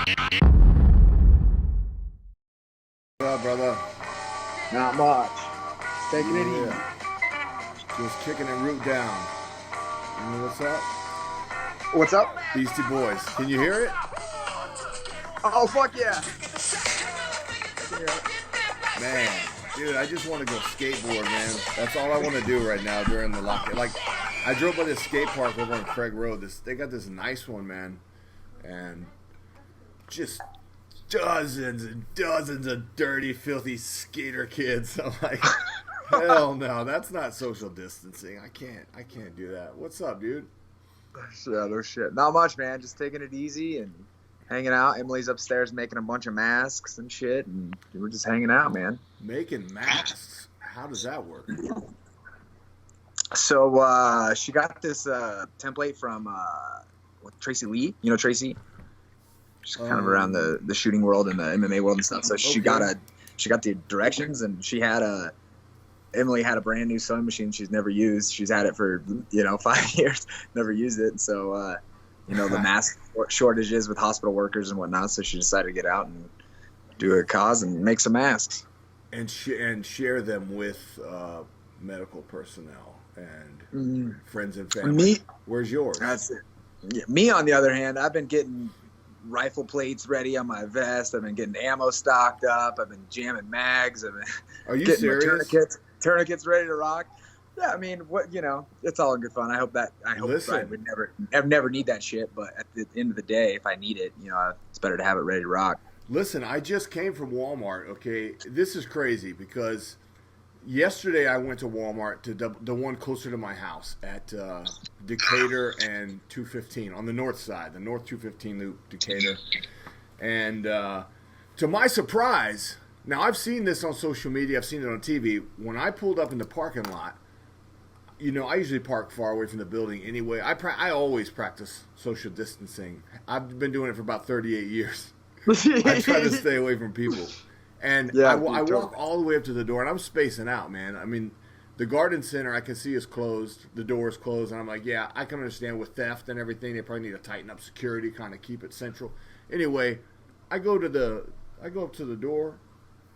What up, brother? Not much. Taking it easy. Just kicking it root down. You know what's up? What's up? Beastie Boys. Can you hear it? Oh, fuck yeah. Man, dude, I just want to go skateboard, man. That's all I want to do right now during the lockdown. Like, I drove by this skate park over on Craig Road. They got this nice one, man. And just dozens and dozens of dirty, filthy skater kids. I'm like, hell no, that's not social distancing. I can't do that. What's up, dude? Yeah, no shit. Not much, man. Just taking it easy and hanging out. Emily's upstairs making a bunch of masks and shit, and we're just hanging out, man. Making masks? How does that work? So she got this template from Tracy Lee. You know Tracy? She's kind of around the shooting world and the MMA world and stuff. So she got the directions, and Emily had a brand new sewing machine she's never used. She's had it for 5 years, never used it. So the mask shortages with hospital workers and whatnot. So she decided to get out and do a cause and make some masks and share them with medical personnel and friends and family. Where's yours? That's it. Yeah, me, on the other hand, I've been getting rifle plates ready on my vest. I've been getting ammo stocked up. I've been jamming mags. I've been Are you getting serious? Tourniquets ready to rock. Yeah, I mean, it's all in good fun. I hope I would never need that shit. But at the end of the day, if I need it, it's better to have it ready to rock. Listen, I just came from Walmart. Okay, this is crazy because yesterday I went to Walmart to the one closer to my house at Decatur and 215 on the north side, the North 215 loop, Decatur. And to my surprise, now I've seen this on social media, I've seen it on TV. When I pulled up in the parking lot, I usually park far away from the building anyway. I always practice social distancing. I've been doing it for about 38 years. I try to stay away from people. And I walk all the way up to the door, and I'm spacing out, man. I mean, the garden center I can see is closed. The door is closed, and I'm like, yeah, I can understand with theft and everything. They probably need to tighten up security, kind of keep it central. Anyway, I go up to the door.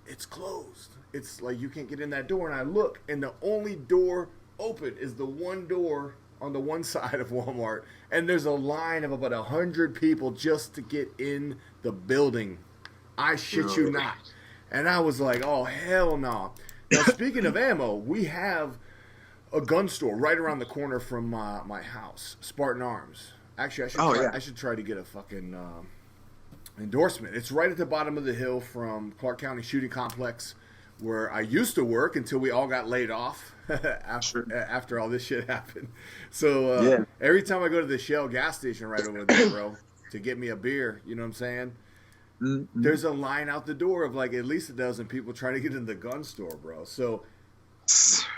It's closed. It's like you can't get in that door, and I look, and the only door open is the one door on the one side of Walmart, and there's a line of about 100 people just to get in the building. I shit you not. And I was like, oh, hell no. Now, speaking of ammo, we have a gun store right around the corner from my house, Spartan Arms. Actually, I should try to get a fucking endorsement. It's right at the bottom of the hill from Clark County Shooting Complex, where I used to work until we all got laid off after all this shit happened. So every time I go to the Shell gas station right over there, bro, to get me a beer, you know what I'm saying? Mm-hmm. There's a line out the door of like at least a dozen people trying to get in the gun store, bro. So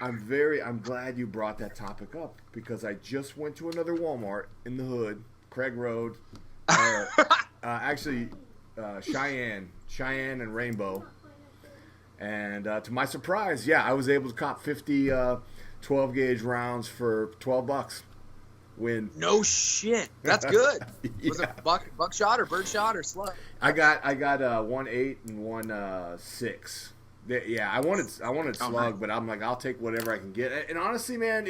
I'm glad you brought that topic up because I just went to another Walmart in the hood, Craig Road, Cheyenne and Rainbow. And to my surprise, I was able to cop 50 12 gauge rounds for $12. Win. No shit. That's good. Was it buckshot or birdshot or slug? I got 1.8 and 1.6. I wanted slug, but I'm like, I'll take whatever I can get. And honestly, man,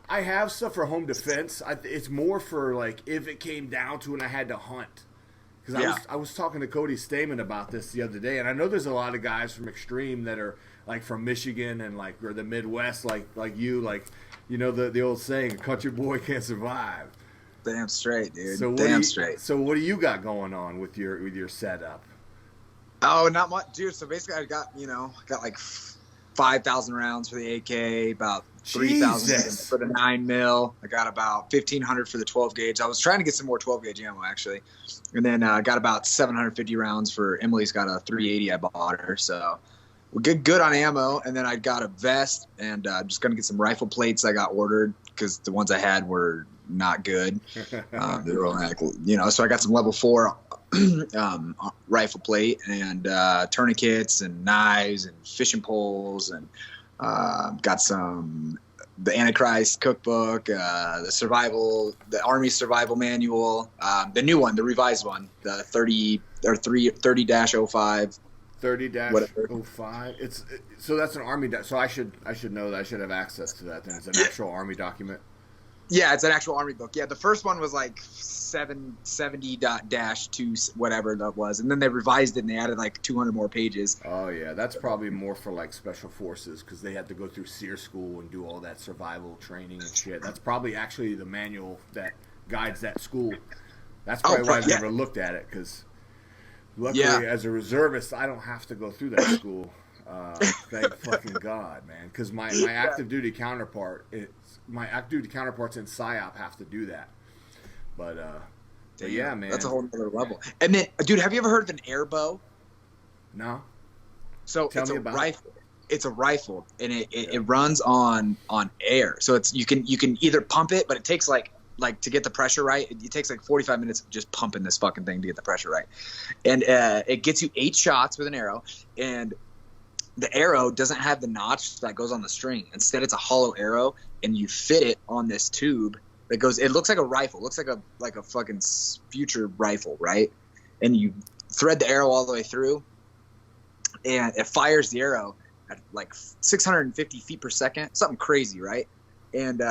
I have stuff for home defense. It's more for like if it came down to and I had to hunt. Because I was talking to Cody Stamen about this the other day, and I know there's a lot of guys from Extreme that are like from Michigan and or the Midwest, like you, the old saying, country boy can't survive. Damn straight, dude. Straight. So what do you got going on with your setup? Oh, not much, dude. So basically, I got like 5,000 rounds for the AK, about 3,000 for the 9mm. I got about 1,500 for the 12 gauge. I was trying to get some more 12 gauge ammo actually, and then I got about 750 rounds for Emily's. Got a 380 I bought her, so we're good on ammo. And then I got a vest, and I'm just gonna get some rifle plates I got ordered because the ones I had were not good. They were like, so I got some level 4 rifle plate and tourniquets and knives and fishing poles and got some the Antichrist cookbook, the Army survival manual, the new one, the revised one, the 30-05. 30-05. So that's an Army. So I should know that. I should have access to that. Then it's an actual Army document. Yeah, it's an actual Army book. Yeah, the first one was like 770-2 whatever that was, and then they revised it and they added like 200 more pages. Oh yeah, that's probably more for like special forces because they had to go through SEER school and do all that survival training and shit. That's probably actually the manual that guides that school. That's probably why I've never looked at it because luckily as a reservist I don't have to go through that school. Thank fucking God, man. Because my active duty counterparts in PSYOP have to do that. But yeah, man, that's a whole other level. And then, dude, have you ever heard of an air bow? No. So it's a rifle. It's a rifle, and it runs on air. So you can either pump it, but it takes like to get the pressure right. It takes like 45 minutes of just pumping this fucking thing to get the pressure right, and it gets you 8 shots with an arrow, and the arrow doesn't have the notch that goes on the string. Instead, it's a hollow arrow, and you fit it on this tube that goes. It looks like a rifle. It looks like a fucking future rifle, right? And you thread the arrow all the way through, and it fires the arrow at like 650 feet per second, something crazy, right? And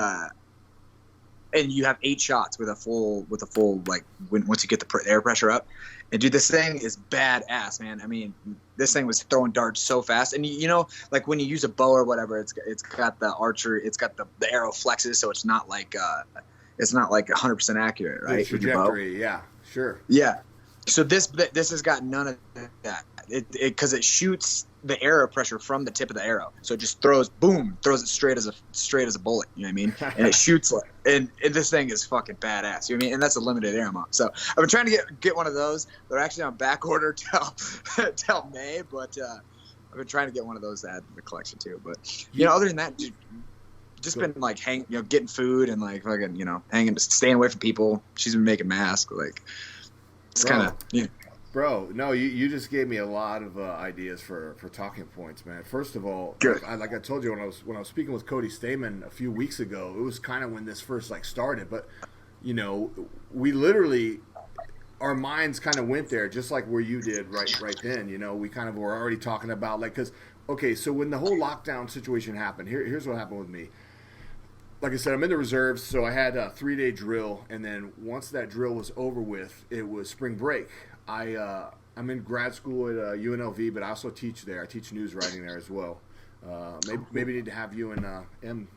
you have 8 shots with a full like once you get the air pressure up. And dude, this thing is badass, man. I mean, this thing was throwing darts so fast. And you know, like when you use a bow or whatever, it's got the archer, it's got the arrow flexes, so it's not like 100% accurate, right? The trajectory, yeah, sure. Yeah. So this has got none of that. Because it shoots the arrow pressure from the tip of the arrow, so it just throws it straight as a bullet. You know what I mean? And it shoots and this thing is fucking badass. You know what I mean? And that's a limited ammo. So I've been trying to get one of those. They're actually on back order till May, but I've been trying to get one of those to add to the collection too. But other than that, dude, just been like getting food and like fucking staying away from people. She's been making masks. Like it's kind of Bro, no, you just gave me a lot of ideas for talking points, man. First of all, like I told you when I was speaking with Cody Stamen a few weeks ago, it was kind of when this first started. But we literally, our minds kind of went there, just like where you did right then. We kind of were already talking about so when the whole lockdown situation happened, here's what happened with me. Like I said, I'm in the reserves, so I had a 3-day drill, and then once that drill was over with, it was spring break. I'm in grad school at UNLV, but I also teach there. I teach news writing there as well. Maybe need to have you and Em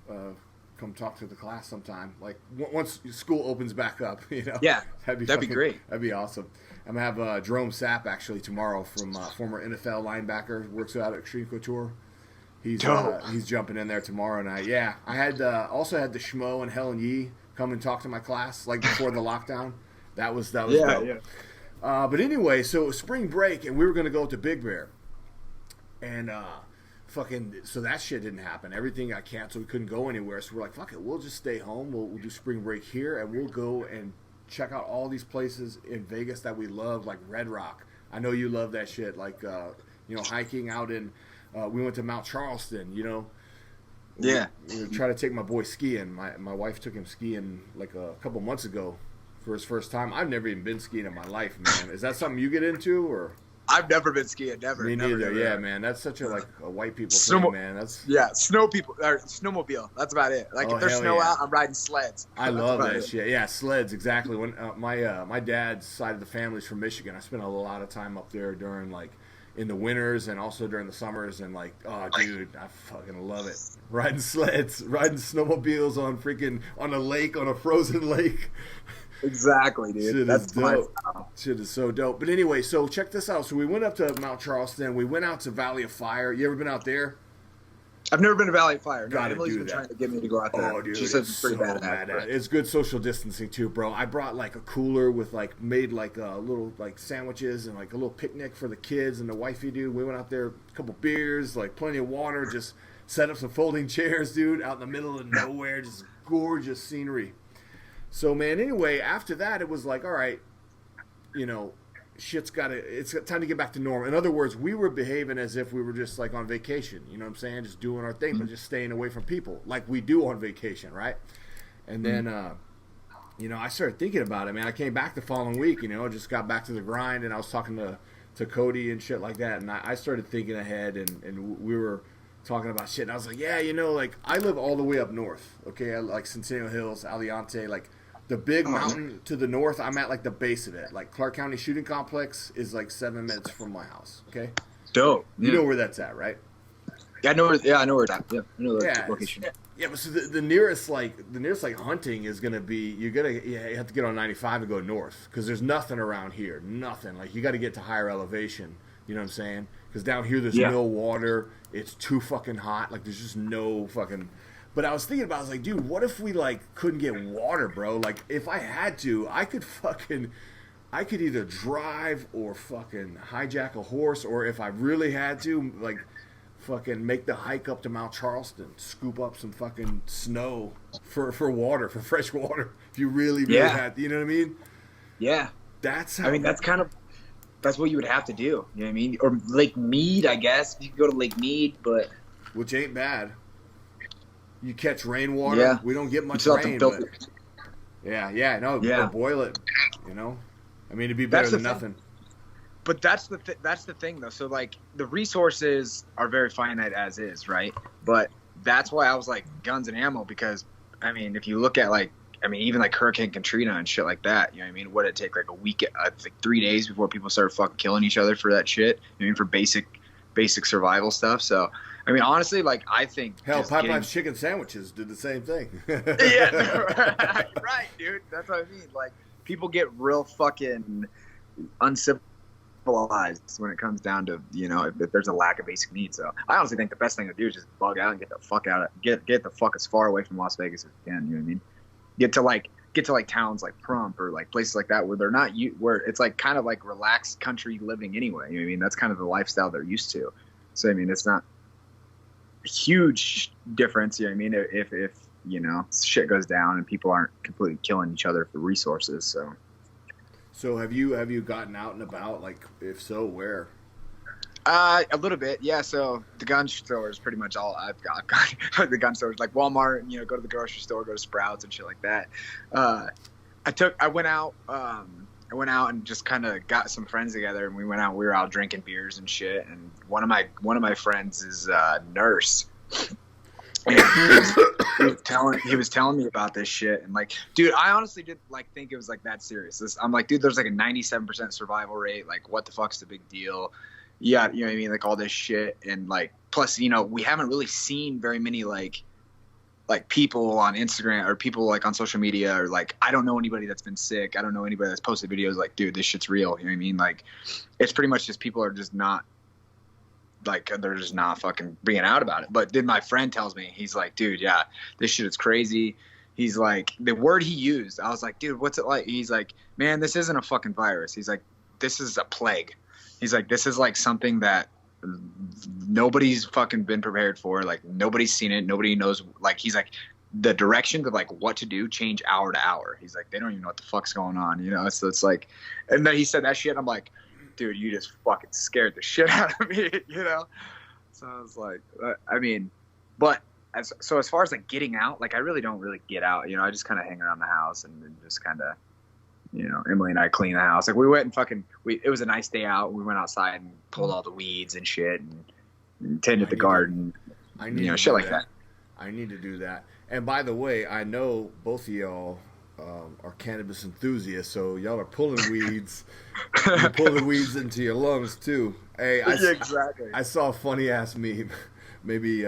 come talk to the class sometime. Like once school opens back up, Yeah, that'd be great. That'd be awesome. I'm gonna have Jerome Sapp actually tomorrow from former NFL linebacker, works out at Extreme Couture. He's jumping in there tomorrow night. Yeah, I had also had the Schmo and Helen Yee come and talk to my class before the lockdown. That was dope. Yeah. But anyway, so it was spring break, and we were going to go to Big Bear. And so that shit didn't happen. Everything got canceled. We couldn't go anywhere. So we're like, fuck it, we'll just stay home. We'll do spring break here, and we'll go and check out all these places in Vegas that we love, like Red Rock. I know you love that shit. Like, hiking out in, we went to Mount Charleston, Yeah. We try to take my boy skiing. My wife took him skiing like a couple months ago. For his first time. I've never even been skiing in my life, man. Is that something you get into, or? I've never been skiing, never. Me neither. Never. Yeah, man. That's such a white people thing, man. Snowmobile. That's about it. Like if there's snow out, I'm riding sleds. I love that shit. Yeah, sleds exactly. When my dad's side of the family's from Michigan, I spent a lot of time up there during in the winters and also during the summers, and oh dude, I fucking love it. Riding sleds, riding snowmobiles on a lake, on a frozen lake. Exactly, dude. That's dope. Shit is so dope. But anyway, so check this out. So we went up to Mount Charleston. We went out to Valley of Fire. You ever been out there? I've never been to Valley of Fire. No, Emily's been trying to get me to go out there. Oh, dude, she said it's pretty bad at it. It's good social distancing too, bro. I brought a cooler with made little sandwiches and a little picnic for the kids and the wifey, dude. We went out there, a couple beers, plenty of water, just set up some folding chairs, dude, out in the middle of nowhere, just gorgeous scenery. So, man, anyway, after that, it was all right, it's time to get back to normal. In other words, we were behaving as if we were just like on vacation, you know what I'm saying? Just doing our thing, but just staying away from people like we do on vacation, right? And then, I started thinking about it, man. I came back the following week, just got back to the grind, and I was talking to Cody and shit like that, and I started thinking ahead, and we were talking about shit, and I was like, yeah, like, I live all the way up north, okay? I like Centennial Hills, Aliante, like, the big mountain to the north, I'm at, like, the base of it. Like, Clark County Shooting Complex is, like, 7 minutes from my house, okay? Dope. You know where that's at, right? Yeah, I know where it's at. Yeah, I know the location. Yeah, but so the nearest hunting is going to be, you have to get on 95 and go north, because there's nothing around here. Nothing. Like, you got to get to higher elevation, you know what I'm saying? Because down here there's no water. It's too fucking hot. Like, there's just no fucking... But I was thinking about, I was like, dude, what if we, like, couldn't get water, bro? Like, if I had to, I could either drive or fucking hijack a horse, or if I really had to, like, fucking make the hike up to Mount Charleston, scoop up some fucking snow for water, for fresh water, if you really had to, you know what I mean? Yeah. That's how... I mean, that's what you would have to do, you know what I mean? Or Lake Mead, I guess. You could go to Lake Mead, but... Which ain't bad. You catch rainwater. Yeah. We don't get much rain, but or boil it. I mean, it'd be better than nothing. But that's the thing, though. So, like, the resources are very finite as is, right? But that's why I was like guns and ammo, because I mean, if you look at even like Hurricane Katrina and shit like that, you know what I mean? What did it take, like a week, like 3 days before people started fucking killing each other for that shit? You know what I mean? For basic survival stuff. So. I mean, honestly, like, I think... Hell, Popeye's chicken sandwiches did the same thing. Right, dude. That's what I mean. Like, people get real fucking uncivilized when it comes down to, if there's a lack of basic needs. So, I honestly think the best thing to do is just bug out and get the fuck out of... Get the fuck as far away from Las Vegas as you can, you know what I mean? Get to, like, towns like Prump or, like, places like that where they're not... where it's, like, kind of, like, relaxed country living anyway, you know what I mean? That's kind of the lifestyle they're used to. So, I mean, it's not... huge difference, you know what I mean, if shit goes down and people aren't completely killing each other for resources. So have you gotten out and about? Like, if so, where? A little bit, yeah. So the gun store is pretty much all I've got. The gun stores like Walmart, go to the grocery store, go to Sprouts and shit like that. I went out and just kind of got some friends together, and we were out drinking beers and shit. And one of my friends is a nurse. And he was telling me about this shit, and like, dude, I honestly didn't like think it was like that serious. I'm like, dude, there's like a 97% survival rate. Like, what the fuck's the big deal? Yeah, you know what I mean, like all this shit, and like, plus, we haven't really seen very many like people on Instagram or people like on social media, or like, I don't know anybody that's been sick. I don't know anybody that's posted videos like, dude, this shit's real. You know what I mean? Like, it's pretty much just people are just not like, they're just not fucking being out about it. But then my friend tells me, he's like, dude, yeah, this shit is crazy. He's like, the word he used, I was like, dude, what's it like? He's like, man, this isn't a fucking virus. He's like, this is a plague. He's like, this is like something that nobody's fucking been prepared for. Like, nobody's seen it. Nobody knows. Like, he's like, the directions of like what to do change hour to hour. He's like, they don't even know what the fuck's going on, So it's like, and then he said that shit. And I'm like, dude, you just fucking scared the shit out of me, So I was like, I mean, but as far as like getting out, like I really don't really get out. I just kind of hang around the house and just kind of. Emily and I clean the house. Like, we went and it was a nice day out. We went outside and pulled all the weeds and shit and tended the garden. Shit like that. I need to do that. And by the way, I know both of y'all are cannabis enthusiasts, so y'all are pulling weeds. You're pulling weeds into your lungs too. Hey, exactly. I saw a funny ass meme. Maybe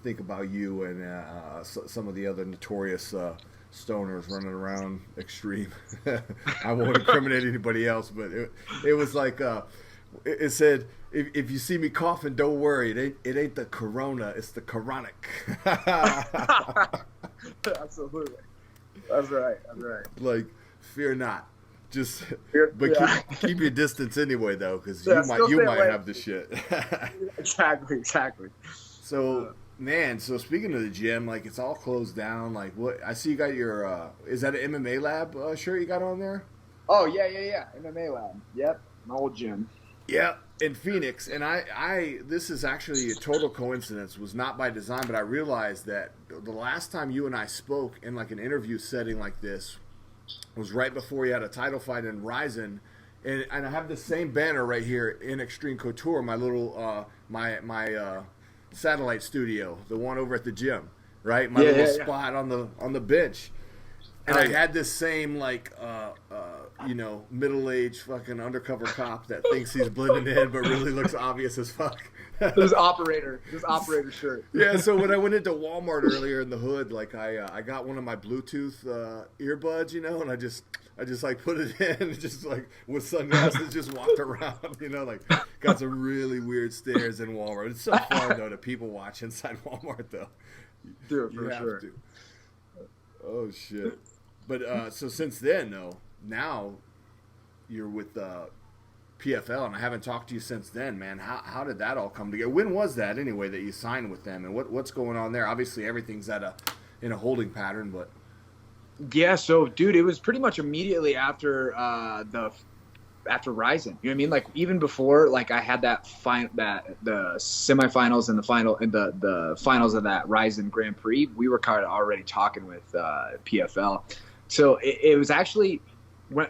think about you and some of the other notorious stoners running around extreme. I won't incriminate anybody else, but it was like it said, if you see me coughing, don't worry, it ain't the corona, it's the chronic. Absolutely, that's right. Like, fear not, keep your distance anyway, though, because you might have the shit. Exactly. So. Man, so speaking of the gym, like, it's all closed down. Like, what I see, you got your is that an MMA lab shirt you got on there? Oh yeah. MMA lab. Yep, my old gym. Yeah, in Phoenix, and this is actually a total coincidence. Was not by design, but I realized that the last time you and I spoke in like an interview setting like this was right before you had a title fight in Rizin, and I have the same banner right here in Extreme Couture, my little my satellite studio, the one over at the gym, right? My little spot on the bench. And I had this same middle-aged fucking undercover cop that thinks he's blending in, but really looks obvious as fuck. This operator shirt. Yeah. So when I went into Walmart earlier in the hood, like I got one of my Bluetooth earbuds, and I just like put it in, and just like with sunglasses, just walked around, like got some really weird stares in Walmart. It's so fun though to people watch inside Walmart though. Do it for sure. Oh shit. But so since then, though, now you're with PFL, and I haven't talked to you since then, man. How did that all come together? When was that, anyway, that you signed with them, and what's going on there? Obviously, everything's in a holding pattern, but yeah. So, dude, it was pretty much immediately after after Rizin. You know what I mean? Like even before, like I had the semifinals and the finals of that Rizin Grand Prix. We were kind of already talking with PFL. So it was actually when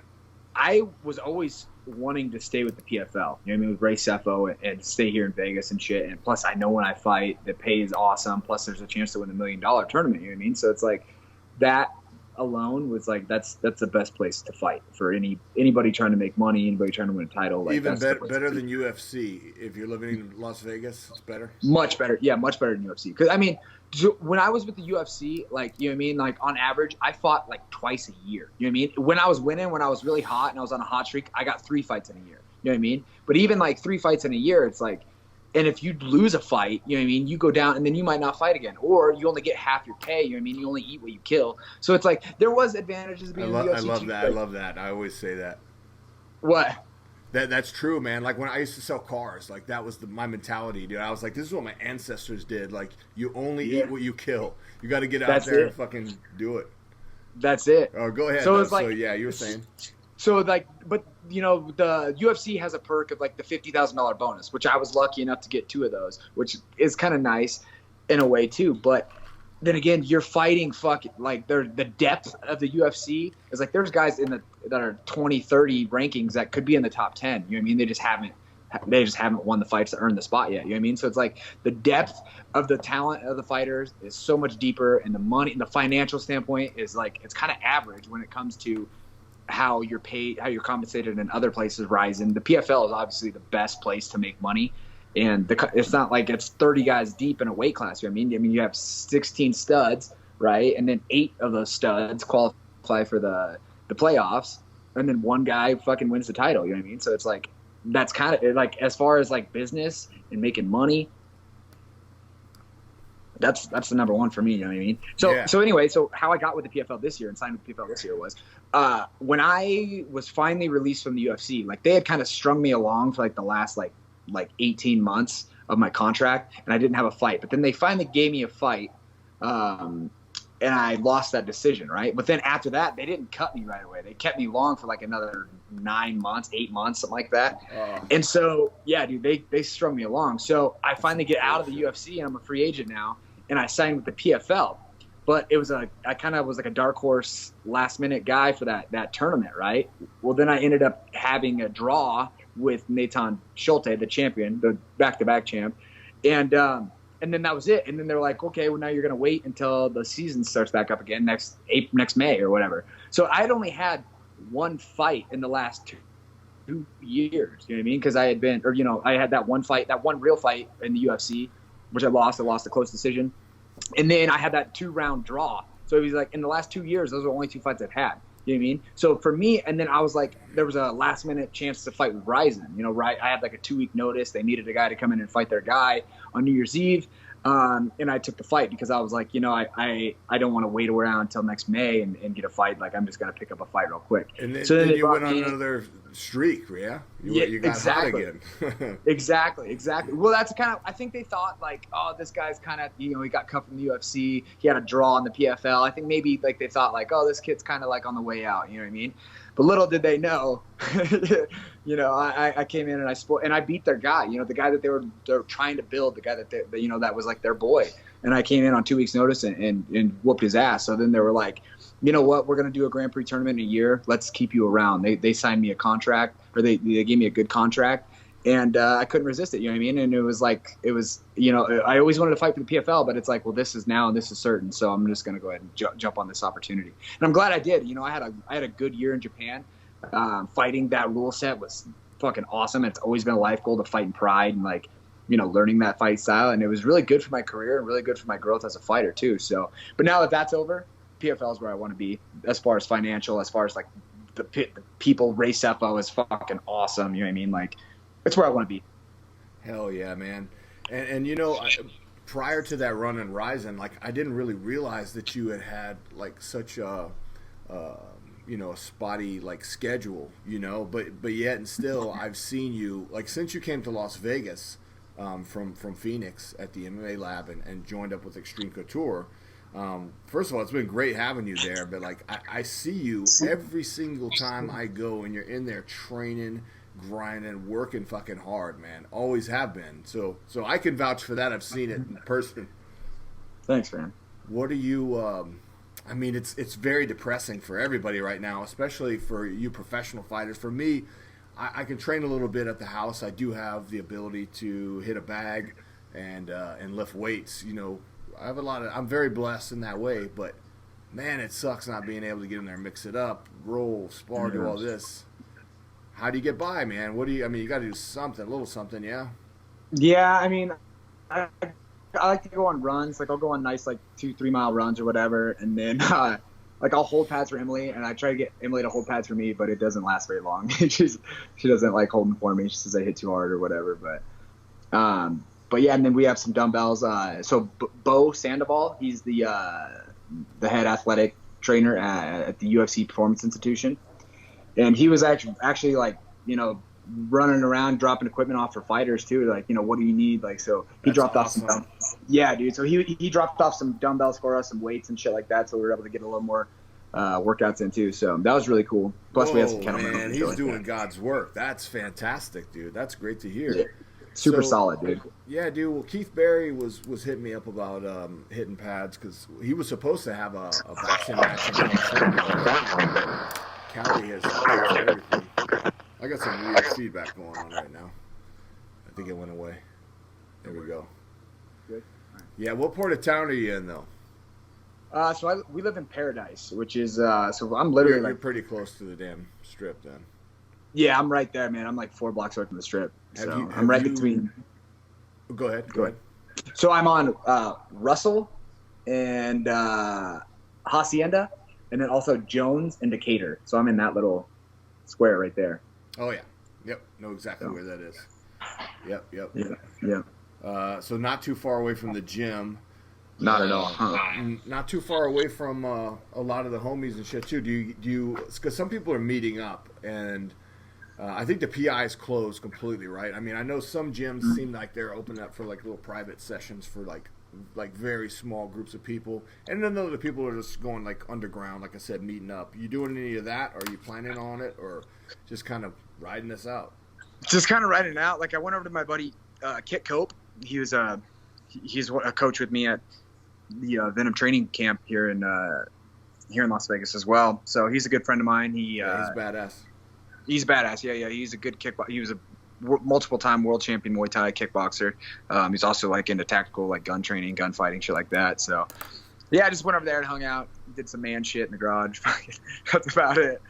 I was always wanting to stay with the PFL. You know what I mean? With Ray Cepho and stay here in Vegas and shit. And plus, I know when I fight, the pay is awesome. Plus, there's a chance to win $1 million tournament. You know what I mean? So it's like that alone was like that's the best place to fight for anybody trying to make money, anybody trying to win a title. Like, even better than UFC. If you're living in Las Vegas, it's better. Much better, yeah, much better than UFC. Because I mean, when I was with the UFC, like you know what I mean, like on average, I fought like twice a year. You know what I mean? When I was winning, when I was really hot and I was on a hot streak, I got 3 fights in a year. You know what I mean? But even like 3 fights in a year, it's like. And if you lose a fight, you know what I mean, you go down and then you might not fight again. Or you only get half your pay, you know what I mean? You only eat what you kill. So it's like there was advantages being in the UFC. I love that. I love that. I always say that. What? That's true, man. Like when I used to sell cars, like that was my mentality, dude. I was like, this is what my ancestors did. Like you only eat what you kill. You got to get out there and fucking do it. That's it. Oh, go ahead. So it's like, so yeah, you were saying. So like, but you know, the UFC has a perk of like the $50,000 bonus, which I was lucky enough to get 2 of those, which is kind of nice in a way too. But then again, you're fighting like the depth of the UFC is like there's guys that are 20, 30 rankings that could be in the top 10. You know what I mean? They just haven't won the fights to earn the spot yet. You know what I mean? So it's like the depth of the talent of the fighters is so much deeper, and the money, the financial standpoint is like it's kind of average when it comes to how you're paid, how you're compensated in other places. Rizin, the PFL is obviously the best place to make money, and it's not like it's 30 guys deep in a weight class. You know what I mean? I mean, you have 16 studs, right? And then 8 of those studs qualify for the playoffs, and then 1 guy fucking wins the title. You know what I mean? So it's like that's kind of like as far as like business and making money. That's the number one for me, you know what I mean? So anyway, so how I got with the PFL this year and signed with the PFL this year was when I was finally released from the UFC, like they had kind of strung me along for like the last like 18 months of my contract, and I didn't have a fight. But then they finally gave me a fight, and I lost that decision, right? But then after that, they didn't cut me right away. They kept me long for like another 9 months, 8 months, something like that. And so, yeah, dude, they strung me along. So I finally get out of the UFC, and I'm a free agent now. And I signed with the PFL, but I kind of was like a dark horse last minute guy for that tournament, right? Well, then I ended up having a draw with Nathan Schulte, the champion, the back-to-back champ, and then that was it. And then they're like, okay, well now you're gonna wait until the season starts back up again next May or whatever. So I'd only had 1 fight in the last 2 years. You know what I mean? Because I had that 1 fight, that 1 real fight in the UFC, which I lost. I lost a close decision. And then I had that 2-round draw. So it was like in the last 2 years, those are the only 2 fights I've had. You know what I mean? So for me, and then I was like, there was a last-minute chance to fight with Rizin. You know, I had like a 2-week notice. They needed a guy to come in and fight their guy on New Year's Eve. And I took the fight because I was like, you know, I don't want to wait around until next May and get a fight. Like, I'm just going to pick up a fight real quick. And then, so then you went on another streak, yeah? You got exactly. hot again. Exactly. Well, that's kind of – I think they thought, like, oh, this guy's kind of – you know, he got cut from the UFC. He had a draw in the PFL. I think maybe, like, they thought, like, oh, this kid's kind of, like, on the way out. You know what I mean? But little did they know, I came in and I beat their guy, the guy that they're trying to build, the guy that that was like their boy. And I came in on 2 weeks notice and whooped his ass. So then they were like, you know what, we're going to do a Grand Prix tournament in a year. Let's keep you around. They signed me a contract, or they gave me a good contract. And I couldn't resist it, you know what I mean? And it was, I always wanted to fight for the PFL, but it's like, well, this is now and this is certain, so I'm just going to go ahead and jump on this opportunity. And I'm glad I did. I had a good year in Japan. Fighting that rule set was fucking awesome. It's always been a life goal to fight in Pride and, learning that fight style. And it was really good for my career and really good for my growth as a fighter, too. So, but now that that's over, PFL is where I want to be as far as financial, as far as, the people, race FO is fucking awesome, you know what I mean? That's where I want to be. Hell yeah, man. And prior to that run in Rizin, I didn't really realize that you had such a spotty schedule, but yet and still I've seen you since you came to Las Vegas from Phoenix at the MMA lab and joined up with Extreme Couture. First of all, it's been great having you there, but I see you every single time I go, and you're in there training, grinding, working fucking hard, man. Always have been. So I can vouch for that. I've seen it in person. Thanks, man. What are you? It's very depressing for everybody right now, especially for you professional fighters. For me, I can train a little bit at the house. I do have the ability to hit a bag and lift weights. I have I'm very blessed in that way, but man, it sucks not being able to get in there, mix it up, roll, spar, do all this. How do you get by, man? You got to do something, a little something, yeah? Yeah, I like to go on runs. I'll go on nice, 2-3 mile runs or whatever. And then, I'll hold pads for Emily, and I try to get Emily to hold pads for me, but it doesn't last very long. She doesn't like holding for me. She says I hit too hard or whatever. But yeah, and then we have some dumbbells. So Bo Sandoval, he's the head athletic trainer at the UFC Performance Institute. And he was actually running around dropping equipment off for fighters too. What do you need? So he dropped off some dumbbells. Yeah, dude. So he dropped off some dumbbells for us, some weights and shit like that. So we were able to get a little more workouts in too. So that was really cool. Plus we had some kettlebells. Man, he's doing God's work. That's fantastic, dude. That's great to hear. Yeah. Super solid, dude. Yeah, dude. Well, Keith Berry was hitting me up about hitting pads because he was supposed to have a boxing match in California. Cali has everything. I got some weird feedback going on right now. I think it went away. There we go. Good. Right. Yeah, what part of town are you in though? We live in Paradise, which is so I'm literally you're pretty close to the damn strip then. Yeah, I'm right there, man. I'm 4 blocks away from the strip. I'm right between. Go ahead. So I'm on Russell and Hacienda, and then also Jones and Decatur. So I'm in that little square right there. Oh yeah, yep. Know exactly where that is. Yep. Yeah. So not too far away from the gym. Not at all. Huh? Not too far away from a lot of the homies and shit too. Do you? Because some people are meeting up, and I think the PI is closed completely, right? I know some gyms seem like they're opening up for little private sessions for very small groups of people, and then other people are just going underground, like I said, meeting up. You doing any of that? Are you planning on it, or just kind of riding this out? Just kind of riding it out. I went over to my buddy Kit Cope. He's a coach with me at the Venom training camp here in Las Vegas as well. So he's a good friend of mine. He's badass. He's badass. Yeah. He's a good kickboxer. He was a multiple-time world champion Muay Thai kickboxer. He's also into tactical gun training, gunfighting, shit like that. So yeah, I just went over there and hung out, did some man shit in the garage. That's about it.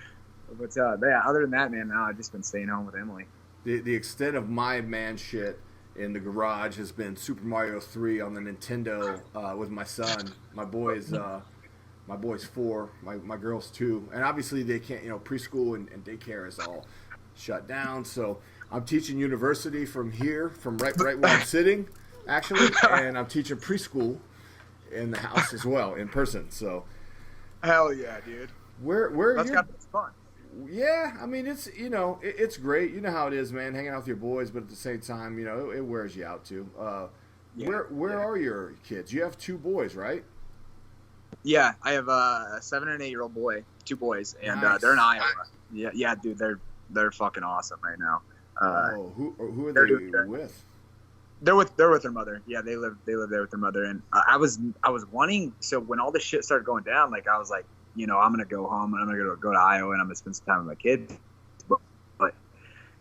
But yeah, other than that, man, I've just been staying home with Emily. The extent of my man shit in the garage has been Super Mario 3 on the Nintendo with my son. My boy's 4, my girl's 2, and obviously they can't. Preschool and daycare is all shut down. So I'm teaching university from here, from right where I'm sitting, actually, and I'm teaching preschool in the house as well, in person. So hell yeah, dude. Where that's got to be fun. Yeah, it's it's great. You know how it is, man, hanging out with your boys, but at the same time, it wears you out too. Where are your kids? You have 2 boys, right? Yeah, I have a 7 and 8 year old boy, 2 boys, and nice. They're in Iowa. Yeah, dude, they're fucking awesome right now. Who are they with? They're with their mother. Yeah, they live there with their mother. And I was wanting, so when all this shit started going down, like I was like, I'm gonna go home and I'm gonna go to Iowa and I'm gonna spend some time with my kids. But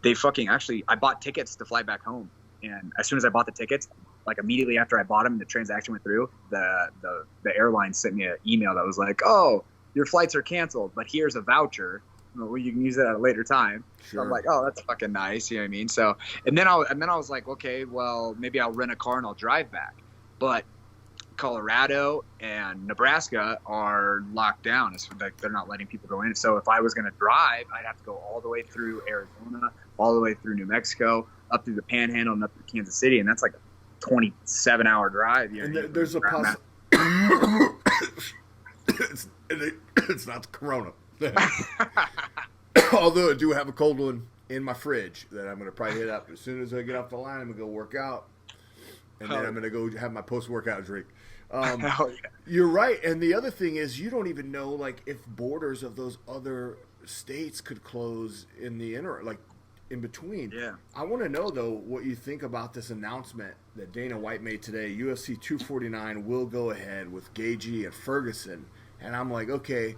they fucking actually, I bought tickets to fly back home, and as soon as I bought the tickets, like immediately after I bought them and the transaction went through, the airline sent me an email that was like, oh, your flights are canceled, but here's a voucher. Well, you can use it at a later time. Sure. So I'm like, oh, that's fucking nice. You know what I mean? So, and then I was like, okay, well, maybe I'll rent a car and I'll drive back. But Colorado and Nebraska are locked down. It's like they're not letting people go in. So if I was going to drive, I'd have to go all the way through Arizona, all the way through New Mexico, up through the Panhandle and up to Kansas City. And that's like a 27-hour drive. You know, and there's a it's not the Corona. Although I do have a cold one in my fridge that I'm going to probably hit up as soon as I get off the line. I'm going to go work out, and then I'm going to go have my post-workout drink. You're right. And the other thing is you don't even know like if borders of those other states could close in the in between. Yeah. I want to know, though, what you think about this announcement that Dana White made today. UFC 249 will go ahead with Gaethje and Ferguson. And I'm like, okay,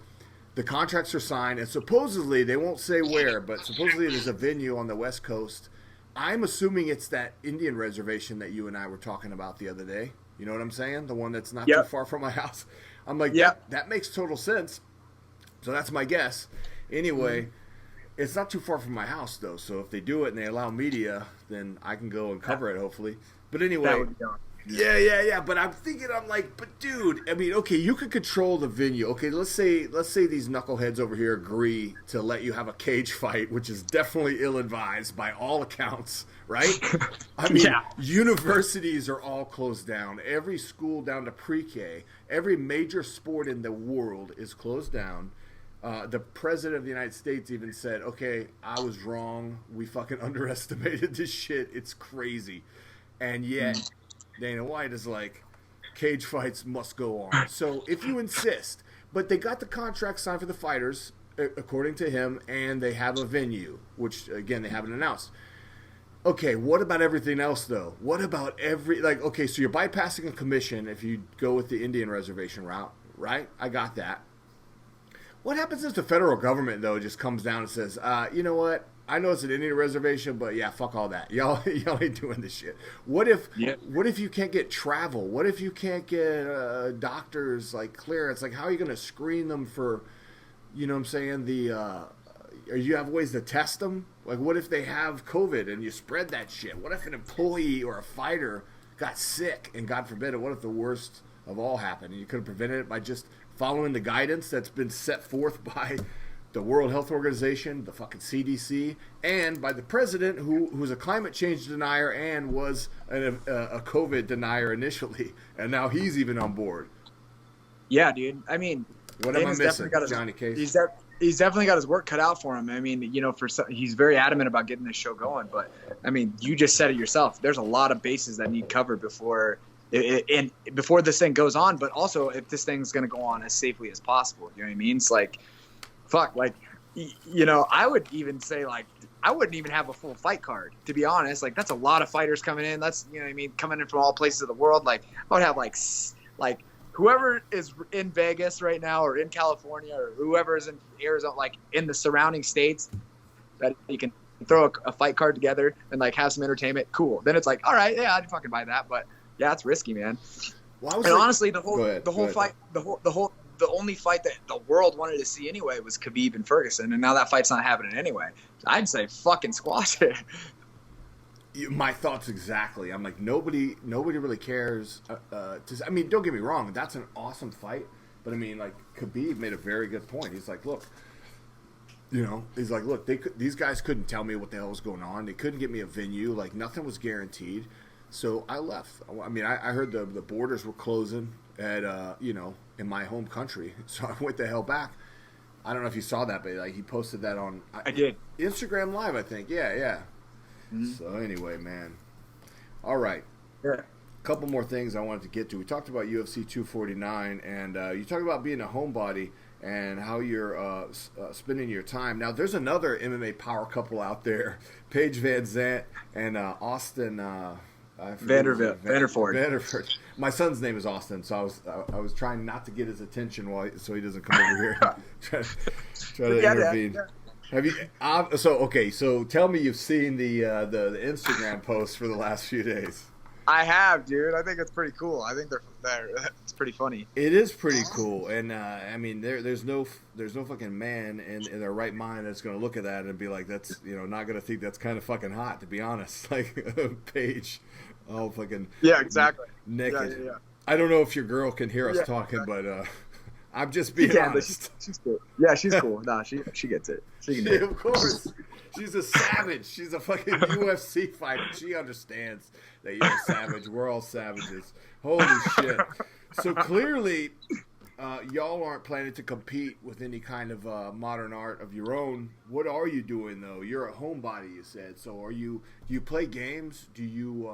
the contracts are signed, and supposedly, they won't say where, but supposedly there's a venue on the West Coast. I'm assuming it's that Indian reservation that you and I were talking about the other day. You know what I'm saying? The one that's not too far from my house. I'm like, that makes total sense. So that's my guess. Anyway, it's not too far from my house, though. So if they do it and they allow media, then I can go and cover it, hopefully. But anyway, yeah. But I'm thinking, but dude, I mean, okay, you could control the venue. Okay, let's say these knuckleheads over here agree to let you have a cage fight, which is definitely ill-advised by all accounts, right? I mean, universities are all closed down. Every school down to pre-K, every major sport in the world is closed down. The president of the United States even said, okay, I was wrong. We fucking underestimated this shit. It's crazy. And yet, Dana White is like, cage fights must go on. So if you insist, but they got the contract signed for the fighters, according to him, and they have a venue, which, again, they haven't announced. Okay, what about everything else, though? What about okay, so you're bypassing a commission if you go with the Indian reservation route, right? I got that. What happens if the federal government, though, just comes down and says, you know what? I know it's an Indian reservation, but yeah, fuck all that. Y'all ain't doing this shit. What if you can't get travel? What if you can't get doctors clearance? Like, how are you going to screen them for, you know what I'm saying? You have ways to test them? Like, what if they have COVID and you spread that shit? What if an employee or a fighter got sick and God forbid it? What if the worst of all happened and you could have prevented it by just following the guidance that's been set forth by the World Health Organization, the fucking CDC, and by the president, who's a climate change denier and was a COVID denier initially, and now he's even on board. Yeah, dude. I mean, what am I missing, Johnny Case? He's definitely got his work cut out for him. I mean, he's very adamant about getting this show going, but I mean, you just said it yourself. There's a lot of bases that need covered before this thing goes on, but also if this thing's going to go on as safely as possible. You know what I mean? It's like, fuck, I would even say, I wouldn't even have a full fight card, to be honest. Like, that's a lot of fighters coming in. That's, you know what I mean, coming in from all places of the world. Like, I would have, whoever is in Vegas right now or in California or whoever is in Arizona, in the surrounding states, that you can throw a fight card together and, have some entertainment. Cool. Then it's like, all right, yeah, I'd fucking buy that. But, yeah, it's risky, man. Well, honestly, the only fight that the world wanted to see anyway was Khabib and Ferguson, and now that fight's not happening anyway. I'd say fucking squash it. My thoughts exactly. I'm like, nobody really cares. I mean, don't get me wrong, that's an awesome fight, but I mean, Khabib made a very good point. He's like, look, these guys couldn't tell me what the hell was going on. They couldn't get me a venue. Nothing was guaranteed. So I left. I mean, I heard the borders were closing at, in my home country. So I went the hell back. I don't know if you saw that, but he posted that on I did. Instagram Live, I think. Yeah. Mm-hmm. So anyway, man. All right. Yeah. A couple more things I wanted to get to. We talked about UFC 249, and you talked about being a homebody. and how you're spending your time. Now, there's another MMA power couple out there, Paige Van Zant and Austin. Vanderford. My son's name is Austin, so I was trying not to get his attention so he doesn't come over here try to intervene. Yeah. Have you? So tell me you've seen the Instagram posts for the last few days. I have, dude. I think it's pretty cool. I think it's pretty funny. It is pretty cool, and I mean, there's no fucking man in their right mind that's going to look at that and be like, that's not going to think that's kind of fucking hot, to be honest. Like Paige, all fucking exactly naked. Yeah. I don't know if your girl can hear us talking, but I'm just being honest. She's cool. Yeah, she's cool. Nah, she gets it. She can do it. Of course. She's a savage. She's a fucking UFC fighter. She understands that you're a savage. We're all savages. Holy shit. So clearly, y'all aren't planning to compete with any kind of modern art of your own. What are you doing, though? You're a homebody, you said. So do you play games? Do you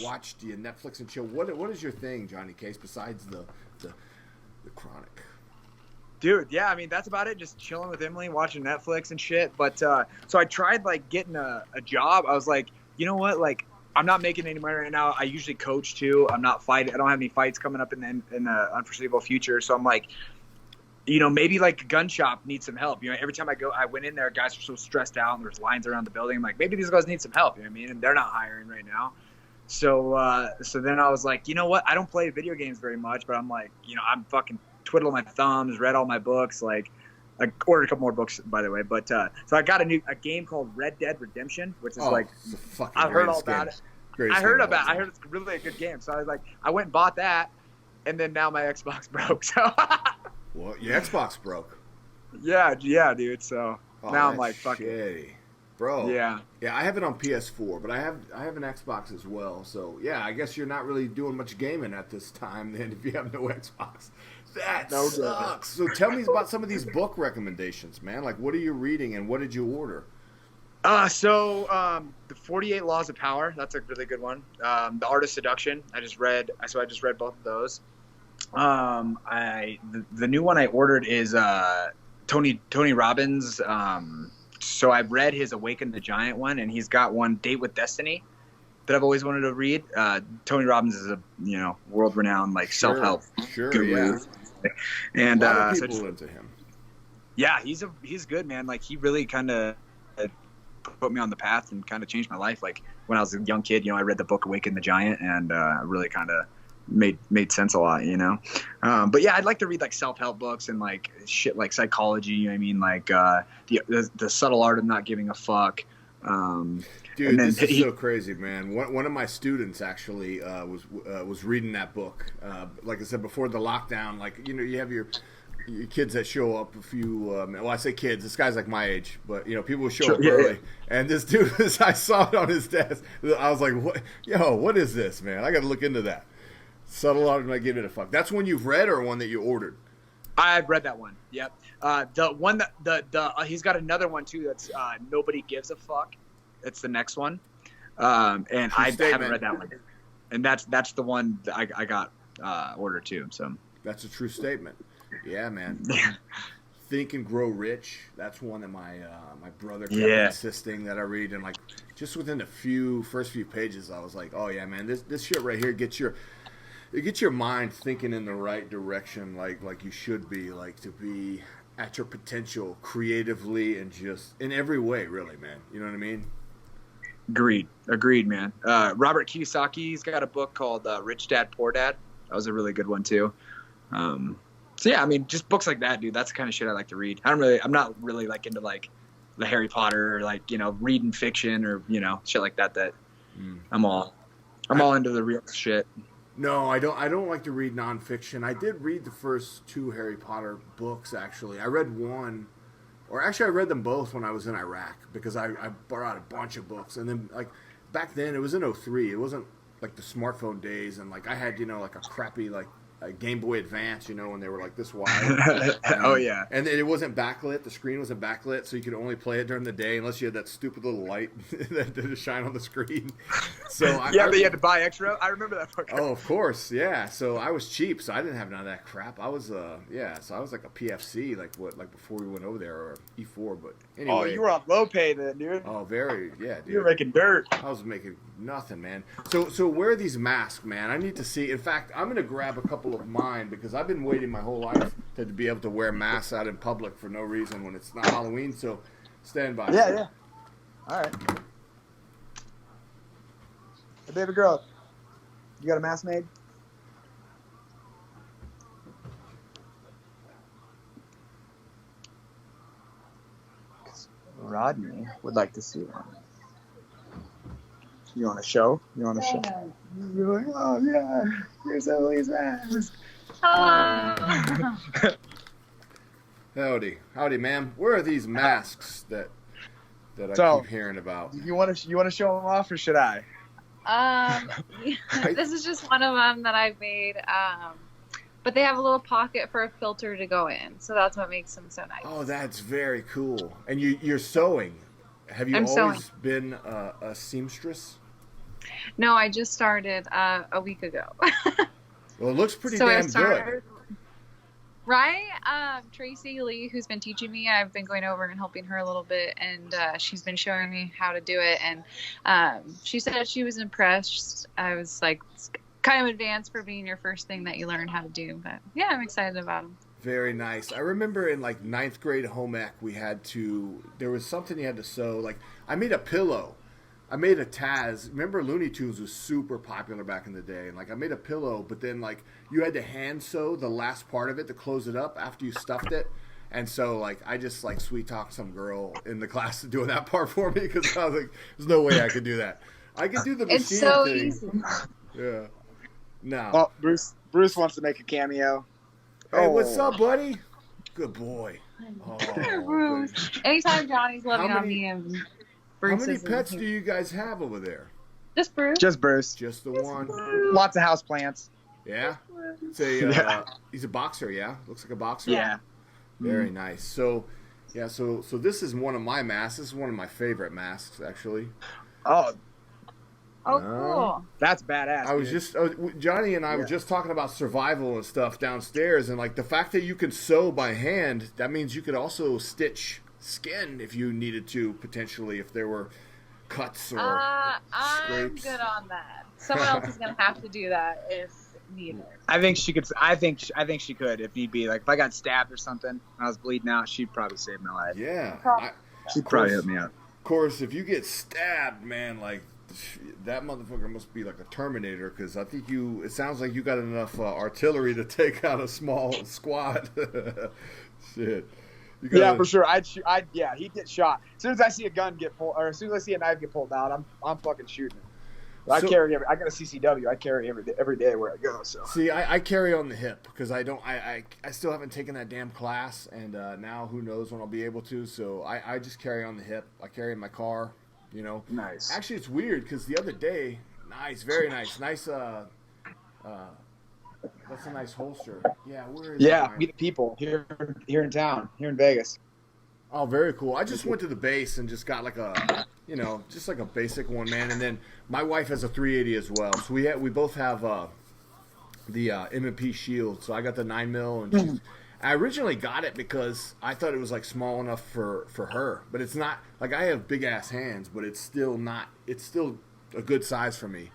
watch? Do you Netflix and chill? What is your thing, Johnny Case, besides the Chronic? Dude, yeah, I mean, that's about it. Just chilling with Emily, watching Netflix and shit. But so I tried like getting a job. I was like, you know what? Like, I'm not making any money right now. I usually coach too. I'm not fighting. I don't have any fights coming up in the unforeseeable future. So I'm like, maybe like a gun shop needs some help. Every time I went in there, guys were so stressed out and there's lines around the building. I'm like, maybe these guys need some help. You know what I mean? And they're not hiring right now. So then I was like, you know what? I don't play video games very much, but I'm like, I'm fucking twiddling my thumbs, read all my books. Like, I ordered a couple more books, by the way. But so I got a game called Red Dead Redemption, which is I've heard all about it. I heard it's really a good game. So I was like, I went and bought that, and then now my Xbox broke. So well, your Xbox broke. Yeah, dude. So now I'm like, fuck it. Bro. Yeah. I have it on PS4, but I have an Xbox as well. So yeah, I guess you're not really doing much gaming at this time then if you have no Xbox. That sucks. So tell me about some of these book recommendations, man. Like, what are you reading and what did you order? The 48 Laws of Power. That's a really good one. The Art of Seduction. I just read both of those. The new one I ordered is Tony Robbins. So I've read his Awaken the Giant one, and he's got one, Date with Destiny, that I've always wanted to read. Tony Robbins is a world-renowned self-help guru. And a lot of people into him. Yeah, he's good, man. Like, he really kind of put me on the path and kind of changed my life. Like, when I was a young kid, I read the book Awaken the Giant, and really kind of made sense a lot, but yeah, I'd like to read self-help books and shit like psychology, you know what I mean, the subtle art of not giving a fuck. Dude, this is so crazy, man. One of my students actually was reading that book. Like I said, before the lockdown, you have your kids that show up. A few, I say kids. This guy's like my age, but people will show up early. Yeah. And this dude, I saw it on his desk. I was like, what is this, man? I got to look into that. Subtle art of not giving a fuck. That's one you've read or one that you ordered? I've read that one. Yep. The one that he's got another one too. That's Nobody Gives a Fuck. That's the next one. And I haven't read that one. And that's the one that I got ordered too. So that's a true statement. Yeah, man. Think and Grow Rich. That's one that my brother kept insisting that I read, and just within the first few pages, I was like, oh yeah, man, this shit right here gets your mind thinking in the right direction, like you should be, to be at your potential creatively and just in every way, really, man. You know what I mean? Agreed, man. Robert Kiyosaki's got a book called Rich Dad Poor Dad. That was a really good one too. So yeah, I mean, just books like that, dude. That's the kind of shit I like to read. I'm not really into the Harry Potter or reading fiction or shit like that. I'm all into the real shit. No, I don't like to read nonfiction. I did read the first 2 Harry Potter books, actually. I read one, or actually I read them both when I was in Iraq, because I brought a bunch of books. And then, back then, it was in 2003. It wasn't, the smartphone days, and, I had, a crappy, a Game Boy Advance, when they were like this wide. Oh yeah. And it wasn't backlit. The screen wasn't backlit, so you could only play it during the day unless you had that stupid little light that did shine on the screen. So but you had to buy extra. I remember that. Oh, of course, yeah. So I was cheap, so I didn't have none of that crap. I was so I was like a PFC, like before we went over there, or E4. But anyway. Oh, you were on low pay then, dude. Oh, very, yeah, dude. You were making dirt. I was making nothing, man. So where are these masks, man? I need to see. In fact, I'm gonna grab a couple of mine because I've been waiting my whole life to be able to wear masks out in public for no reason when it's not Halloween. So stand by. Yeah. All right. Hey, baby girl, you got a mask made? Rodney would like to see one. You want a show? You're like, oh yeah, here's Emily's mask. Howdy, ma'am. Where are these masks that I keep hearing about? You want to show them off, or should I? This is just one of them that I've made. But they have a little pocket for a filter to go in, so that's what makes them so nice. Oh, that's very cool. And you're sewing. Have you always been a seamstress? No, I just started a week ago. Well, it looks pretty damn good. Right? Tracy Lee, who's been teaching me, I've been going over and helping her a little bit, and she's been showing me how to do it. And she said she was impressed. I was like, it's kind of advanced for being your first thing that you learn how to do. But yeah, I'm excited about them. Very nice. I remember in like 9th grade home ec, there was something you had to sew. Like I made a pillow. I made a Taz. Remember Looney Tunes was super popular back in the day. And like I made a pillow, but then like you had to hand sew the last part of it to close it up after you stuffed it. And so like I just like sweet talked some girl in the class doing that part for me because I was like, there's no way I could do that. I could do the machine It's so thing. easy. Yeah. No. Well, Bruce wants to make a cameo. Hey, what's up, buddy? Good boy. Oh, Bruce. Anytime Johnny's loving on me and Bruce. How many pets do you guys have over there? Just Bruce. Just Bruce. Just the one. Lots of house plants. Yeah. He's a boxer. Yeah. Looks like a boxer. Yeah. Very nice. So, yeah. So this is one of my masks. This is one of my favorite masks, actually. Oh, cool. That's badass. I was Johnny and I were just talking about survival and stuff downstairs, and like the fact that you can sew by hand, that means you could also stitch skin if you needed to, potentially, if there were cuts or scrapes. I'm good on that. Someone else is gonna have to do that if needed. I think she could. I think she could if need be. Like if I got stabbed or something, and I was bleeding out, she'd probably save my life. Yeah, she'd probably help me out. Of course, if you get stabbed, man, like that motherfucker must be like a Terminator, because I think it sounds like you got enough artillery to take out a small squad. Shit. Yeah, for sure. He'd get shot. As soon as I see a gun get pulled, or as soon as I see a knife get pulled out, I'm fucking shooting it. I got a CCW. I carry every day where I go. So see, I carry on the hip because I still haven't taken that damn class, and now who knows when I'll be able to. So I just carry on the hip. I carry in my car. Nice. Actually, it's weird because the other day, very nice. That's a nice holster. Yeah, where is it? Meet the people here in town, here in Vegas. Oh, very cool. I just went to the base and just got like just like a basic one, man. And then my wife has a 380 as well. So we both have the M&P Shield. So I got the 9mm, and I originally got it because I thought it was like small enough for her, but it's not. Like I have big ass hands, but it's still not. It's still a good size for me.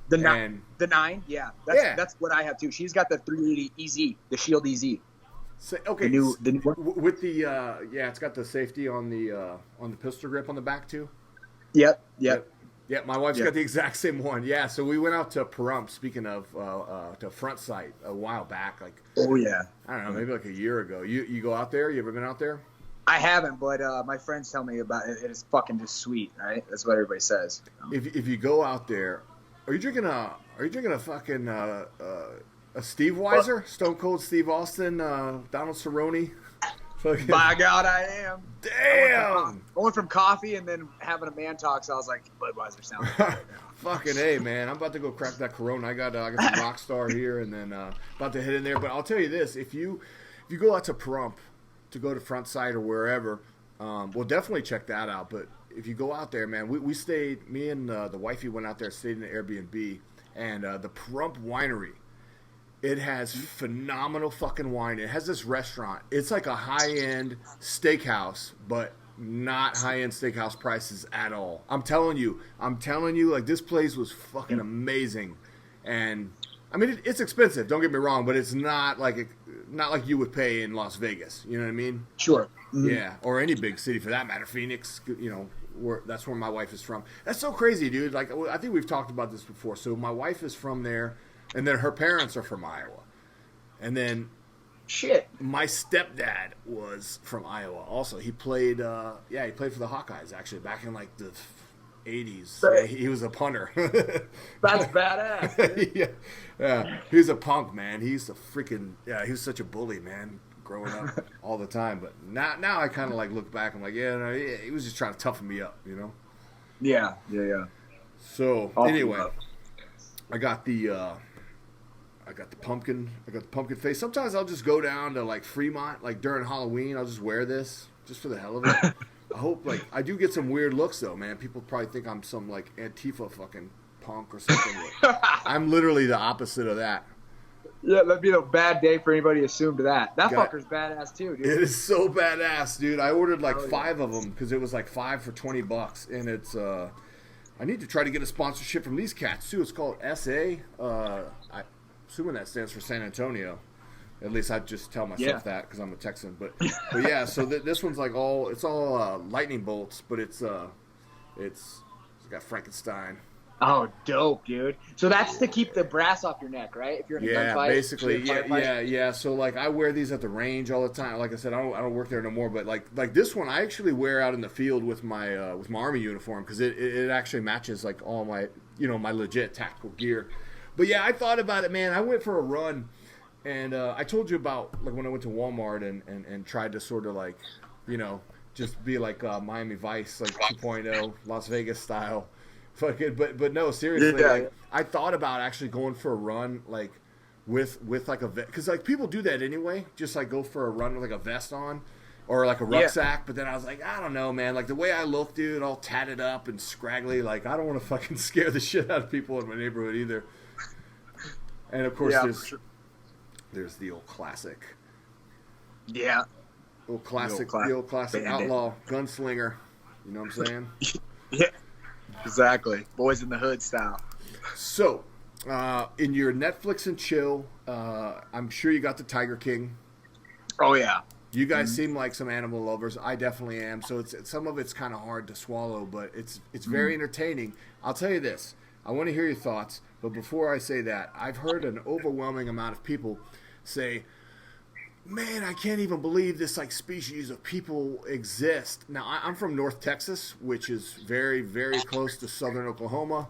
The 9, that's what I have too. She's got the 380 EZ, the Shield EZ. So, okay, with the it's got the safety on the pistol grip on the back too. Yep. Yeah, my wife's got the exact same one. Yeah, so we went out to Pahrump, speaking of, to Front Sight a while back. Like, oh, yeah. I don't know, maybe like a year ago. You go out there? You ever been out there? I haven't, but my friends tell me about it. It is fucking just sweet, right? That's what everybody says. If you go out there, are you drinking a fucking a Steve Weiser, Stone Cold Steve Austin, Donald Cerrone By God, I am. Damn. Going from coffee and then having a man talk, so I was like, Budweiser sounds good right now. Fucking A, man. I'm about to go crack that Corona. I got some Rockstar here, and then about to head in there. But I'll tell you this: if you go out to Pahrump to go to Front Sight or wherever, well, definitely check that out. But if you go out there, man, we stayed. Me and the wifey went out there, stayed in an Airbnb, and the Pahrump Winery. It has phenomenal fucking wine. It has this restaurant. It's like a high-end steakhouse, but not high-end steakhouse prices at all. I'm telling you, like, this place was fucking amazing. And I mean, it's expensive. Don't get me wrong, but it's not like you would pay in Las Vegas. You know what I mean? Sure. Mm-hmm. Yeah, or any big city for that matter. Phoenix. You know, that's where my wife is from. That's so crazy, dude. Like, I think we've talked about this before. So my wife is from there. And then her parents are from Iowa. And then my stepdad was from Iowa also. He played for the Hawkeyes actually back in like the 80s. Yeah, he was a punter. That's badass. yeah. He was a punk, man. He used to he was such a bully, man, growing up all the time. But now I kind of like look back, I'm like, he was just trying to toughen me up, you know? Yeah. So anyway, I got the pumpkin face. Sometimes I'll just go down to like Fremont, like during Halloween. I'll just wear this just for the hell of it. I hope like I do get some weird looks though, man. People probably think I'm some like Antifa fucking punk or something. I'm literally the opposite of that. Yeah, that'd be a bad day for anybody assumed that. That fucker's badass too, dude. It is so badass, dude. I ordered like 5 of them because it was like 5 for $20, and it's I need to try to get a sponsorship from these cats too. It's called SA. Assuming that stands for San Antonio. At least I just tell myself that because I'm a Texan. But yeah, so this one's like all lightning bolts, but it's got Frankenstein. Oh, dope, dude. So that's to keep the brass off your neck, right? If you're in a gunfight. Basically, yeah. So like I wear these at the range all the time. Like I said, I don't work there no more. But like this one, I actually wear out in the field with my army uniform because it actually matches like all my my legit tactical gear. But yeah, I thought about it, man. I went for a run, and I told you about like when I went to Walmart and tried to sort of like, just be like Miami Vice, like 2.0, Las Vegas style. Fucking, but no, seriously, like I thought about actually going for a run, like with like a vest, because like people do that anyway, just like go for a run with like a vest on or like a rucksack. But then I was like, I don't know, man. Like the way I look, dude, all tatted up and scraggly, like I don't want to fucking scare the shit out of people in my neighborhood either. And of course, there's the old classic. Yeah. The old classic outlaw gunslinger. You know what I'm saying? Yeah. Exactly. Boys in the Hood style. So, in your Netflix and chill, I'm sure you got the Tiger King. Oh, yeah. You guys seem like some animal lovers. I definitely am. So some of it's kind of hard to swallow, but it's very entertaining. I'll tell you this. I want to hear your thoughts, but before I say that, I've heard an overwhelming amount of people say, man, I can't even believe this like species of people exist. Now, I'm from North Texas, which is very, very close to southern Oklahoma.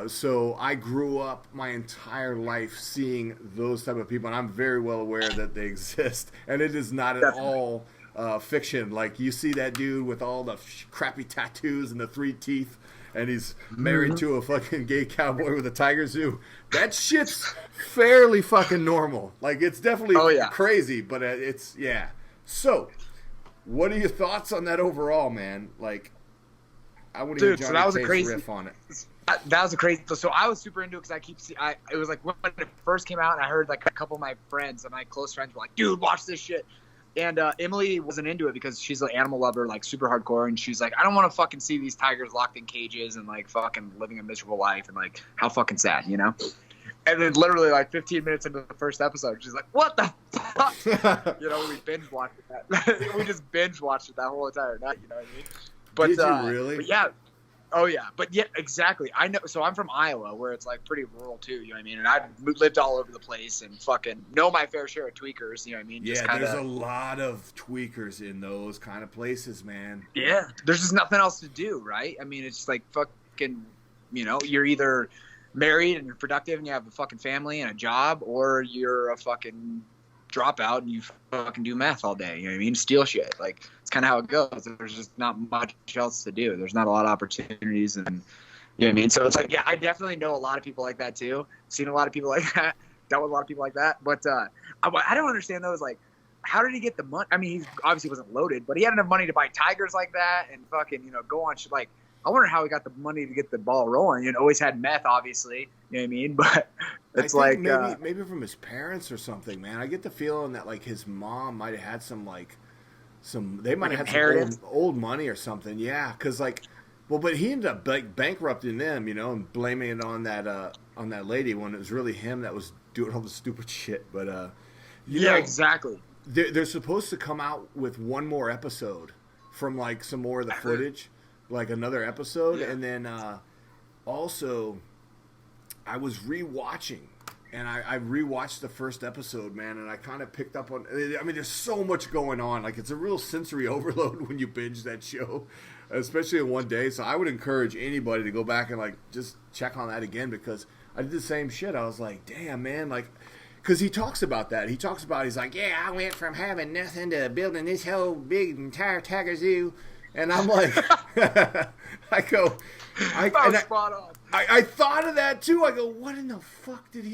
So I grew up my entire life seeing those type of people, and I'm very well aware that they exist. And it is not at all fiction. Like, you see that dude with all the crappy tattoos and the 3 teeth, and he's married to a fucking gay cowboy with a tiger zoo. That shit's fairly fucking normal. Like, it's definitely crazy, but it's, yeah. So, what are your thoughts on that overall, man? Like, I want to hear Johnny Tate's riff on it. That was a crazy. So I was super into it because it was like when it first came out, and I heard like a couple of my friends and my close friends were like, dude, watch this shit. And Emily wasn't into it because she's an animal lover, like super hardcore. And she's like, I don't want to fucking see these tigers locked in cages and like fucking living a miserable life and like how fucking sad, you know? And then literally like 15 minutes into the first episode, she's like, what the fuck? We binge watched that. We just binge watched it that whole entire night, you know what I mean? But, did you really? But yeah. Oh, yeah. But yeah, exactly. I know. So I'm from Iowa, where it's like pretty rural too, you know what I mean? And I've lived all over the place and fucking know my fair share of tweakers, you know what I mean? Yeah, there's a lot of tweakers in those kind of places, man. Yeah. There's just nothing else to do, right? I mean, it's just like fucking, you're either married and you're productive and you have a fucking family and a job, or you're a fucking drop out and you fucking do meth all day. You know what I mean? Steal shit. Like, it's kind of how it goes. There's just not much else to do. There's not a lot of opportunities, and you know what I mean? So it's like, yeah, I definitely know a lot of people like that too. Seen a lot of people like that. Dealt with a lot of people like that. But I don't understand those. Like, how did he get the money? I mean, he obviously wasn't loaded, but he had enough money to buy tigers like that and fucking, you know, go on. Like, I wonder how he got the money to get the ball rolling. You know, always had meth, obviously. You know what I mean? But it's like maybe from his parents or something, man. I get the feeling that like his mom might have had some they might have had some old money or something. Yeah, because like, well, but he ended up like bankrupting them, you know, and blaming it on that lady when it was really him that was doing all the stupid shit. But you know, exactly. They're supposed to come out with one more episode from like some more of the footage. Like another episode, and then also I was rewatching, and I rewatched the first episode, man, and I kind of picked up on. I mean, there's so much going on. Like, it's a real sensory overload when you binge that show, especially in one day. So I would encourage anybody to go back and like just check on that again, because I did the same shit. I was like, damn, man, like. Because he talks about that. He's like, yeah, I went from having nothing to building this whole big entire tiger zoo. And I'm like, I thought of that too. I go,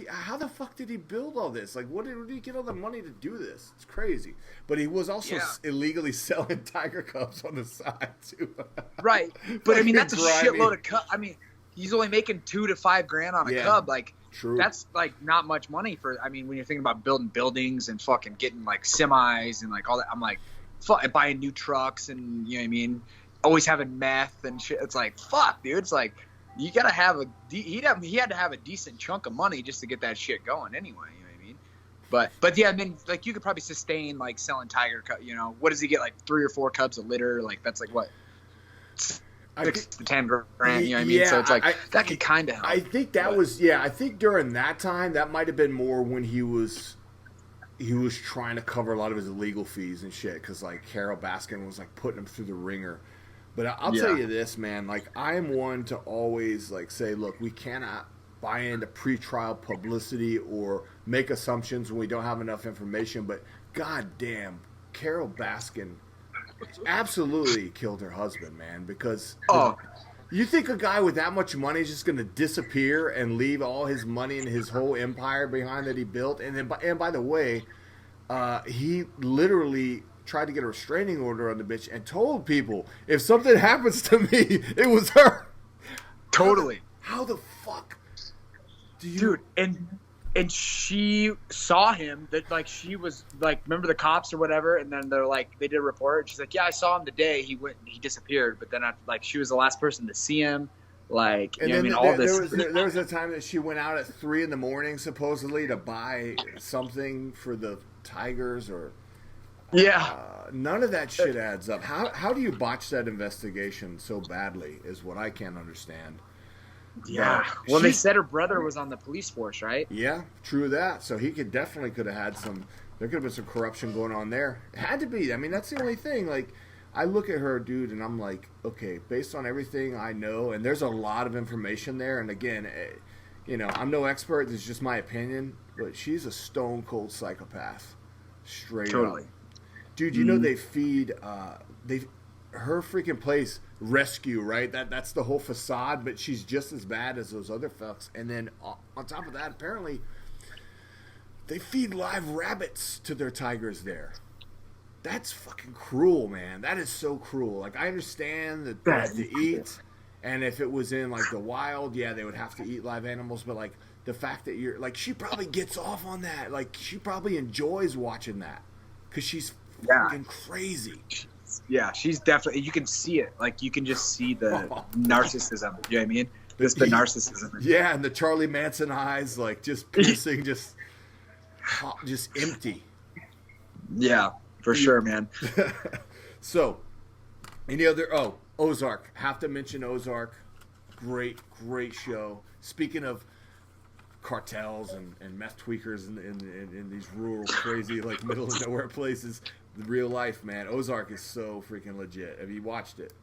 how the fuck did he build all this? Like, where did he get all the money to do this? It's crazy. But he was also illegally selling tiger cubs on the side too. Right. But I mean, that's a shitload of cubs. I mean, he's only making $2,000 to $5,000 on a cub. Like, true. That's like not much money for, I mean, when you're thinking about building buildings and fucking getting like semis and like all that, I'm like, buying new trucks and, you know what I mean, always having meth and shit. It's like, fuck, dude. It's like, you gotta have he had to have a decent chunk of money just to get that shit going anyway. You know what I mean? But yeah, I mean, like, you could probably sustain like selling tiger cub. You know, what does he get, like 3 or 4 cubs a litter? Like, that's like what, 6 to 10 grand. You know what I mean? So it's like that could kind of help. I think that was I think during that time that might have been more when he was trying to cover a lot of his illegal fees and shit, because like Carol Baskin was like putting him through the ringer. But I'll tell you this, man, like, I am one to always like say, look, we cannot buy into pre-trial publicity or make assumptions when we don't have enough information. But goddamn, Carol Baskin absolutely killed her husband, man, because you think a guy with that much money is just going to disappear and leave all his money and his whole empire behind that he built? And by the way, he literally tried to get a restraining order on the bitch and told people, if something happens to me, it was her. Totally. How the fuck do you... Dude, and she saw him, that like she was like, remember the cops or whatever, and then they're like, they did a report, and she's like, yeah, I saw him today, he disappeared, but then like she was the last person to see him, like, you know what I mean, all this. There was a time that she went out at 3 a.m. supposedly to buy something for the tigers, or none of that shit adds up. How do you botch that investigation so badly is what I can't understand. Yeah. Well, they said her brother was on the police force, right? Yeah, true that. So he could have had some. There could have been some corruption going on there. It had to be. I mean, that's the only thing. Like, I look at her, dude, and I'm like, okay, based on everything I know, and there's a lot of information there. And again, you know, I'm no expert. This is just my opinion, but she's a stone cold psychopath, straight up. Dude, you know they feed her freaking place rescue, right? That's the whole facade, but she's just as bad as those other fucks. And then on top of that, apparently they feed live rabbits to their tigers there. That's fucking cruel, man. That is so cruel. Like, I understand that they have to eat, and if it was in like the wild, yeah, they would have to eat live animals, but like the fact that you're like, she probably gets off on that. Like, she probably enjoys watching that because she's fucking crazy. Yeah, she's definitely, you can see it. Like, you can just see the narcissism. You know what I mean? Just the narcissism. Yeah, and the Charlie Manson eyes, like, just piercing, just empty. Yeah, for sure, man. So, any other, Ozark. Have to mention Ozark. Great show. Speaking of cartels and meth tweakers in these rural, crazy, like, middle of nowhere places, the real life, man. Ozark is so freaking legit. Have you watched it?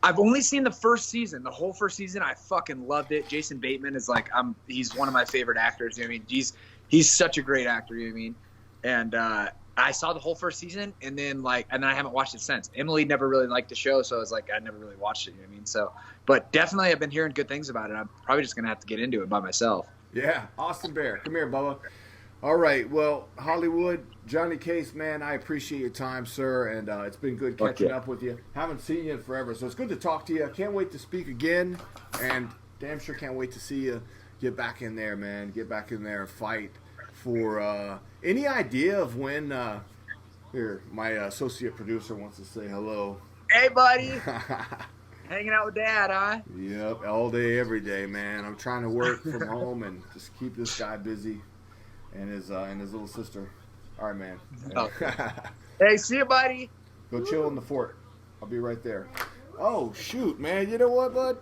I've only seen the first season. The whole first season, I fucking loved it. Jason Bateman is like, he's one of my favorite actors. You know what I mean? He's such a great actor. You know what I mean? and I saw the whole first season, and then I haven't watched it since. Emily never really liked the show, so I was like, I never really watched it. You know what I mean? So, but definitely, I've been hearing good things about it. I'm probably just gonna have to get into it by myself. Yeah, Austin Bear, come here, Bubba. All right, well, Hollywood, Johnny Case, man, I appreciate your time, sir, and it's been good catching up with you. Haven't seen you in forever, so it's good to talk to you. Can't wait to speak again, and damn sure can't wait to see you get back in there, man. Get back in there and fight for any idea of when here, my associate producer wants to say hello. Hey, buddy. Hanging out with Dad, huh? Yep, all day, every day, man. I'm trying to work from home and just keep this guy busy and his little sister. All right, man. Oh. Hey, see you, buddy. Go chill in the fort. I'll be right there. Oh, shoot, man. You know what, bud?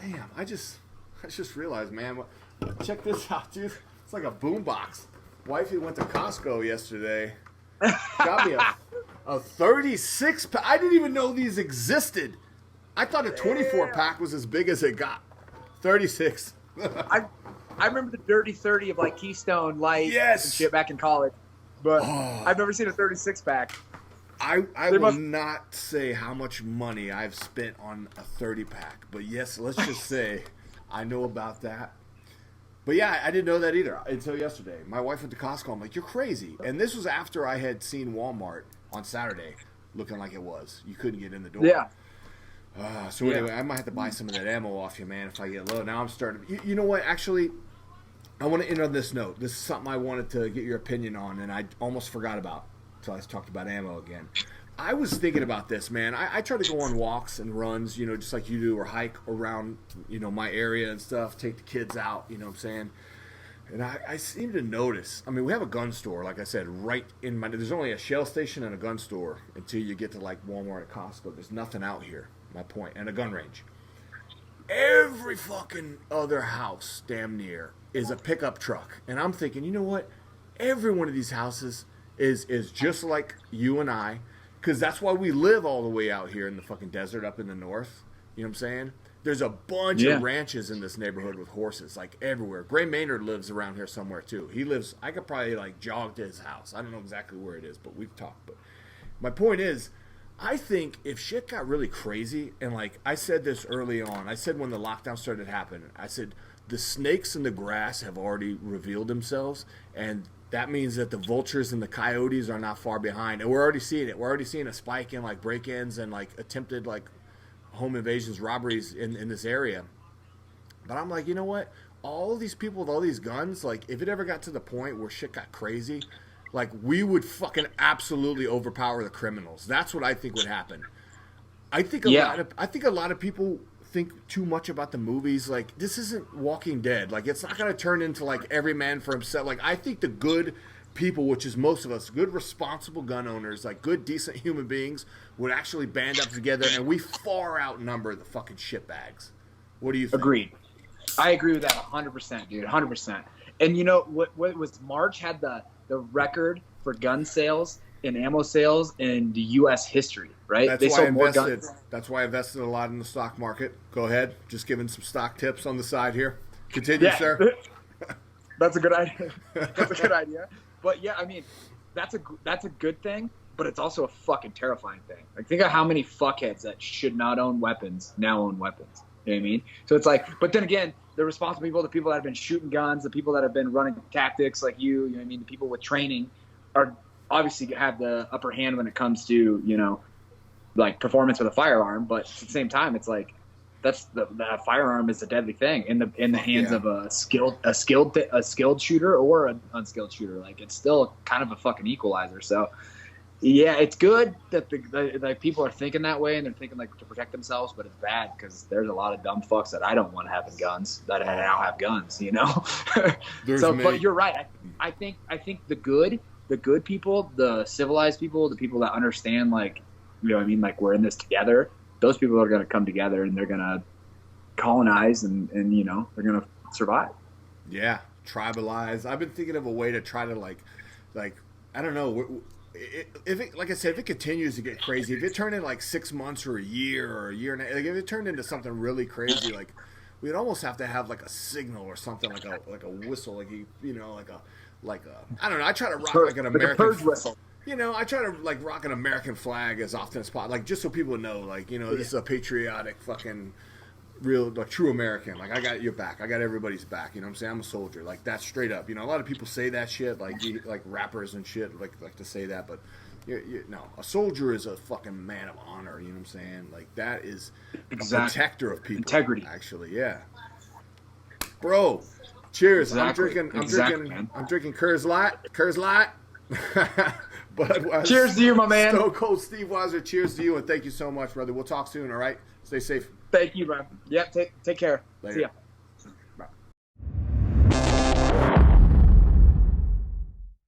Damn, I just realized, man. Check this out, dude. It's like a boombox. Wifey went to Costco yesterday. Got me a 36 pack. I didn't even know these existed. I thought a 24 pack was as big as it got. 36. I remember the Dirty 30 of like Keystone Light Yes. and shit back in college, but I've never seen a 36 pack. I will not say how much money I've spent on a 30 pack, but yes, let's just say I know about that. But yeah, I didn't know that either until yesterday. My wife went to Costco. I'm like, you're crazy. And this was after I had seen Walmart on Saturday looking like it was. You couldn't get in the door. Yeah. Anyway, I might have to buy some of that ammo off you, man, if I get low. Now I'm starting. You know what? Actually, I want to end on this note. This is something I wanted to get your opinion on, and I almost forgot about until I talked about ammo again. I was thinking about this, man. I try to go on walks and runs, just like you do, or hike around, my area and stuff, take the kids out, you know what I'm saying? And I seem to notice, we have a gun store, like I said, right in there's only a Shell station and a gun store until you get to like Walmart or Costco. There's nothing out here, my point, and a gun range. Every fucking other house, damn near, is a pickup truck. And I'm thinking, you know what? Every one of these houses is just like you and I, because that's why we live all the way out here in the fucking desert up in the north. You know what I'm saying? There's a bunch of ranches in this neighborhood with horses, like everywhere. Gray Maynard lives around here somewhere too. He lives, I could probably like jog to his house. I don't know exactly where it is, but we've talked. But my point is, I think if shit got really crazy, and like I said this early on, I said when the lockdown started happening, I said the snakes in the grass have already revealed themselves, and that means that the vultures and the coyotes are not far behind. And we're already seeing it. We're already seeing a spike in like break-ins and like attempted like home invasions, robberies in this area. But I'm like, you know what? All of these people with all these guns, like if it ever got to the point where shit got crazy, like we would fucking absolutely overpower the criminals. That's what I think would happen. I think a lot of people think too much about the movies. Like this isn't Walking Dead. Like it's not going to turn into like every man for himself. Like I think the good people, which is most of us, good responsible gun owners, like good decent human beings, would actually band up together, and we far outnumber the fucking shitbags. What do you think? Agreed. I agree with that 100%, dude. 100%. And you know what was March had the record for gun sales and ammo sales in the U.S. history, right? They sold more guns. That's why I invested a lot in the stock market. Go ahead. Just giving some stock tips on the side here. Continue, sir. That's a good idea. That's a good idea. But yeah, that's a good thing, but it's also a fucking terrifying thing. Like think of how many fuckheads that should not own weapons now own weapons. You know what I mean? So it's like, but then again, the responsible people, the people that have been shooting guns, the people that have been running tactics like you know what I mean? The people with training are obviously have the upper hand when it comes to, like performance with a firearm. But at the same time, it's like, that's the firearm is a deadly thing in the hands of a skilled shooter or an unskilled shooter. Like it's still kind of a fucking equalizer. So yeah, it's good that the people are thinking that way and they're thinking like to protect themselves, but it's bad because there's a lot of dumb fucks that I don't want to have guns that now have guns, But you're right. I think the good people, the civilized people, the people that understand like, like we're in this together. Those people are going to come together and they're going to colonize and they're going to survive. Yeah. Tribalize. I've been thinking of a way to try to like, I don't know. If it, like I said, if it continues to get crazy, if it turned in like 6 months or a year and like if it turned into something really crazy, like we'd almost have to have like a signal or something like a whistle, like I don't know. I try to rock like an American purge whistle. You know, I try to like rock an American flag as often as possible, like just so people know, like, you know, this is a patriotic fucking real, like, true American. Like, I got your back. I got everybody's back. You know what I'm saying? I'm a soldier. Like, that's straight up. You know, a lot of people say that shit, like rappers and shit, like to say that, but no, a soldier is a fucking man of honor. You know what I'm saying? Like, that is a protector of people. Integrity. Actually, yeah. Bro, cheers. Exactly. I'm drinking Coors Light. But cheers to you, my man. Stone Cold Steve Weiser, cheers to you, and thank you so much, brother. We'll talk soon, all right? Stay safe. Thank you, man. Yeah, take care. Later. See ya.